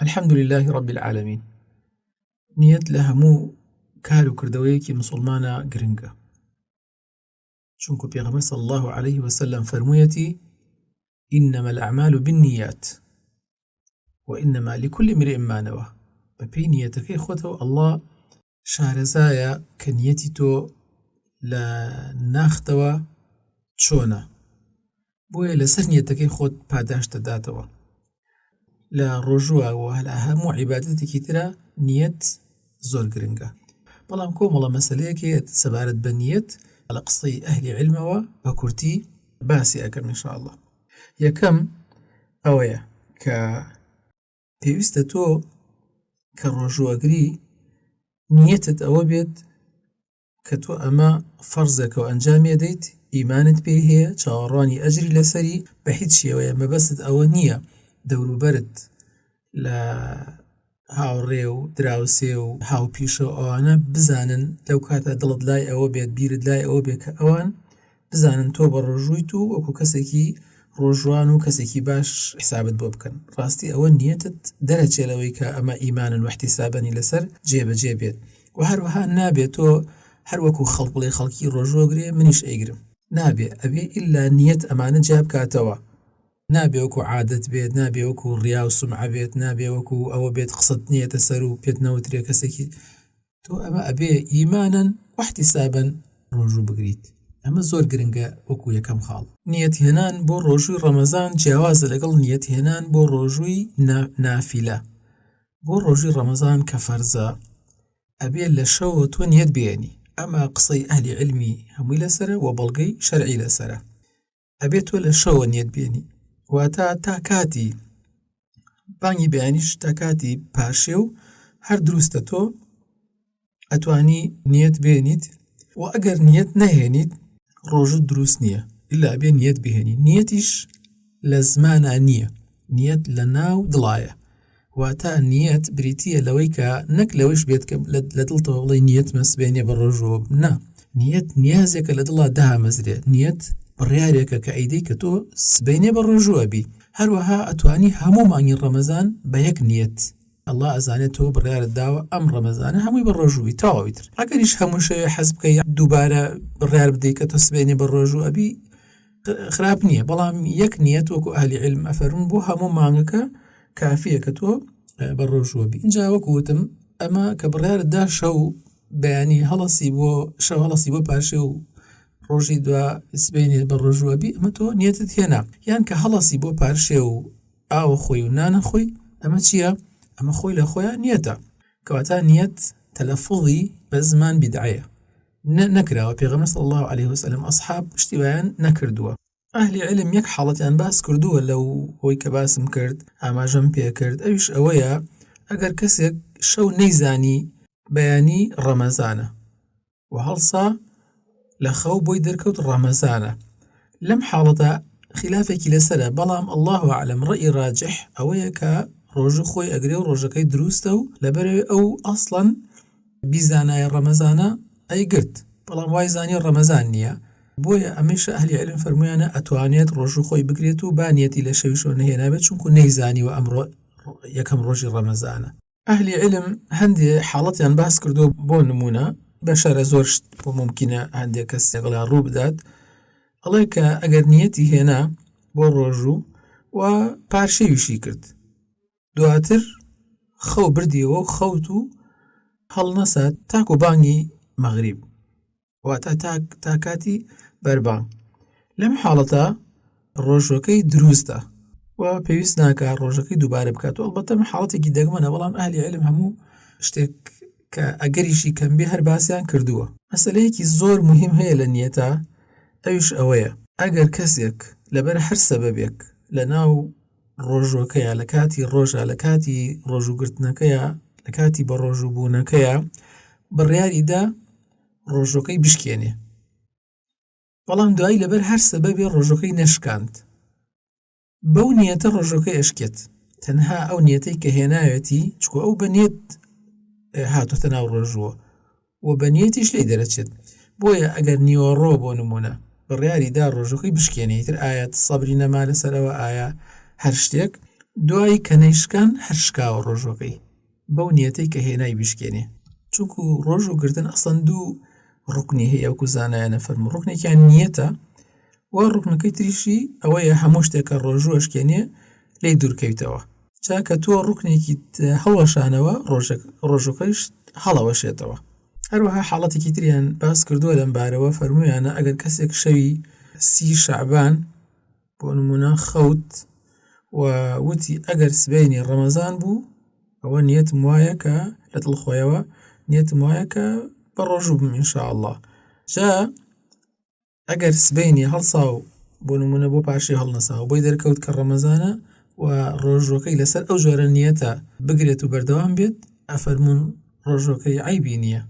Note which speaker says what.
Speaker 1: الحمد لله رب العالمين. نیەت لە هەموو کار و کردەوەیەکی مسلمانە گرنگە، چونکو پێغەمبەر صلی الله عليه وسلم فەرموویەتی إنما الأعمال بالنيات وإنما لكل امرئ ما نوى. بەپێی نیەتەکەی خۆتەوە الله شارەزایە کە نیەتی تۆ لە ناختەوە چۆنە، بۆیە لەسەر نیەتەکەی خۆت پاداش دەداتەوە. لە ڕۆژووە و لە هەموو عیبادەتێکی ترە نیەت زۆر گرنگە. بەڵام کۆمەڵە مەسەلەیەکێت سەبارەت بە نیەت لە قسەی ئەهلی عیلمەوە بە کورتی باسی ئەکەم ئینشاءالله. یەکەم ئەوەیە کە پێویستە تۆ کە ڕۆژوەگری نیەتت ئەوە بێت کە تۆ ئەمە فەرزێکە و ئەنجامی دەیت، ئیمانت پێی هەیە، چاوەڕوانی ئەجری لەسەری، بە هیچ شێوەیە مەبەست ئەوە نییە دەوروبەرت لە هاوڕێ و دراوسێ و هاوپیشە و ئەوانە بزانن لەو کاتە دڵت لای ئەوە بێت، بیرت لای ئەوە بێت کە ئەوان بزانن تۆ بە ڕۆژوویت و وەکو کەسێکی ڕۆژوان و کەسێکی باش حسابت بۆ بکەن. ڕاستی ئەوە نیەتت دەرەچێلەوەی کە ئەمە ئیمانن و احتیسابەنی لەسەر جێبەجێ بێت. و هەروەها نابێت تۆ هەر وەکو خەڵق بڵێ خەڵکی ڕۆژوەگرێ منیش ئەیگرم، نابێ، ئەبێ ئیلا نیەت ئەمانە جا بکاتەوە. نابێ وەکو عادەت بێت، نابێ وەکو ڕیا و سومعە بێت، نابێ وەکو ئەوە بێت قسەت نیەتە سەر و پێت نەوترێ کەسێکی تۆ ئەمە ئەبێ ئیمانن و احتیسابەن ڕۆژوو بگریت. ئەمە زۆر گرنگە وەکو یەکەم خاڵ. نیەت هێنان بۆ ڕۆژووی ڕەمەزان جیاوازە لەگەڵ نیەت هێنان بۆ ڕۆژووی نافیلە. بۆ ڕۆژووی ڕەمەزان کە فەرزە ئەبێ لە شەوە تۆ نیەت بێنی. ئەمە قسەی ئەهلی عیلمی هەمووی لەسەرە و بەڵگەی شەرعی لەسەرە. ئەبێ تۆ لە شەوە نیەت بێنی، واتە تا کاتی بانگی بەیانیش تا کاتی پاشێ و هەر دروستە تۆ ئەتوانی نیەت بێنیت. و ئەگەر نیەت نەهێنیت ڕۆژت دروست نییە، ئیلا ئەبێ نیەت بهێنی. نیەتیش لە زمانە نییە، نیەت لە ناو دڵایە. واتە نیەت بریتیە لەوەی کە نەک لەوەش بێت کە لە دڵتەوە بڵێ نیەت مەسبێنێ بە ڕۆژەوە، نا، نیەت نیازێکە لە دڵا دامەزرێت. نیەت بڕیارێکە کە ئەیدەی کە تۆ سبەینێ بە ڕۆژووە بی. هەروەها ئەتوانی هەموو مانگی ڕەمەزان بە یەک نیەت. ئەڵڵا ئەزانێت تۆ بڕیارت داوە ئەم ڕەمەزانە هەمووی بە ڕۆژووی تەواویتر. ئەگەریش هەموو شەوێ حەز بکەی دووبارە بڕیار بدەیت کە تۆ سبەینێ بە ڕۆژوو ئەبی خراپ نییە، بەڵام یەک نیەت وەکو ئەهلی عیلم ئەفەرمون بۆ هەموو مانگەکە کافیە کە تۆ بە ڕۆژووە بی. اینجا وەکو وتم ئەمە کە بڕیارت دا شەو بەیانی هەڵەسی بۆ شەو هەڵەسی بۆ پاشێ و ڕۆژی دوا سبەینێ بە ڕۆژووە بی، ئەمە تۆ نیەتت هێنا. یان کە هەڵەسی بۆ پارشێ و ئاوە خۆی و نانە خۆی، ئەمە چییە؟ ئەمە خۆی لە خۆیان نیەتە. کەواتە نیەت تەلەفوظی بە زمان بیدعەیە، نەکراوە. پێغەمبەر صلی الله عليه وسلم ئەصحاب شتی وایان نەکردووە. ئەهلی عیلم یەک حاڵەتیان باس کردووە لەو هۆی کە باسم کرد، ئاماژەم پێ کرد، ئەویش ئەوەیە ئەگەر کەسێک شەو نەیزانی بەیانی ڕەمەزانە و هەڵسا لە خەو بۆی دەرکەوت ڕەمەزانە، لەم حاڵەتە خلافێکی لەسەرە، بەڵام الله ئەعلەم ڕەئی ڕاجح ئەوەیە کە ڕۆژوو خۆی ئەگرێ و ڕۆژەکەی دروستە و لەبەرەوێ ئەو ئەسڵەن بیزانایە ڕەمەزانە ئەیگرت، بەڵام وای زانی ڕەمەزان نییە. بۆیە ئەمەیشە ئەهلی عیلم فەرموویانە ئەتوانێت ڕۆژوو خۆی بگرێت و بانیەتی لە شەویشەوە نەهێنابێت، چونکو نەیزانیوە ئەمڕۆ یەکەم ڕۆژی ڕەمەزانە. ئەهلی عیلم هەندێ حاڵەتیان باس کردو بۆ نمونە، بەشەرە زۆر بۆ ممکنە هەندێک کەس لەگەڵا ڕوو بدات، ئەڵێ کە ئەگەر نیەتی هێنا بۆ ڕۆژوو و پارشەویشی کرد، دواتر خەو بردیەوە و خەوت و هەڵنەسات تاکو بانگی مەغریب، واتە تا کاتی بەربانگ. لەم حاڵەتە ڕۆژەکەی دروستە و پێویست ناکە ڕۆژەکەی دووبارە بکات. و ئەڵبەتە حاڵەتێکی دەگمەنە، بەڵام ئەهلی عیلم هەموو شتێک کە ئەگەریشی کەم بێ هەر باسییان کردووە. مەسەلەیەکی زۆر مهم هەیە لە نیەتە، ئەویش ئەوەیە ئەگەر کەسێک لەبەر هەر سەبەبێک لە ناو ڕۆژۆکەیە، لە کاتی ڕۆژە، لە کاتی ڕۆژوگرتنەکەیە، لە کاتی بە ڕۆژوو بوونەکەیە بڕیاریدا ڕۆژۆکەی بشکێنێ، بەڵام دوایی لەبەر هەر سەبەبێ ڕۆژۆکەی نەشکاند، بەو نیەتە ڕۆژۆکەی ئەشکێت. تەنها ئەو نیەتەی کە هێناوێتی، چکۆ ئەو بە نیەت هاتوتە ناو ڕۆژووە و بە نیەتیش لێی دەرەچێت. بۆیە ئەگەر نیوەڕۆ بۆ نمونە بڕیاریدا ڕۆژەکەی بشکێنێتتر، ئایا سەبری نەما لەسەرەوە، ئایا هەر شتێک، دوای کە نەیشکان هەر شکاوە ڕۆژەکەی بەو نیەتەی کە هێنای بشکێنێ، چونکو ڕۆژ و گردن ئەسڵەن دوو ڕوکنی هەیە وەکو زانایانە فەرموون، ڕوکنێکیان نیەتە و ڕوکنەکەی تریشی ئەوەیە هەموو شتێکە ڕۆژوو ئەشکێنێ لی دوورکەویتەوە، چاکە تۆ ڕوکنێکی هەڵەشانەوە ڕۆژەکەیش هەڵەوەشێتەوە. هەروەها حاڵەتێکی تریان باس کردووە لەم بارەوە، فەرموویانە ئەگەر کەسێک شەوی 30 شەعبان بۆ نمونە خەوت و وتی ئەگەر سبەینی ڕەمەزان بوو ئەوە نیەتم وایە کە لە دڵخۆیەوە نیەتم وایە کە بە ڕۆژوو بم ئینشاءالله. جا ئەگەر سبەینی هەڵسا و بۆ نمونە بۆ پاشی هەڵنەسا و بۆی دەرکەوت کە ڕەمەزانە و ڕۆژەکەی لەسەر ئەو جۆرە نیەتە بگرێت و بەردەوام بێت، ئەفەرموون ڕۆژەکەی عەیبی نییە.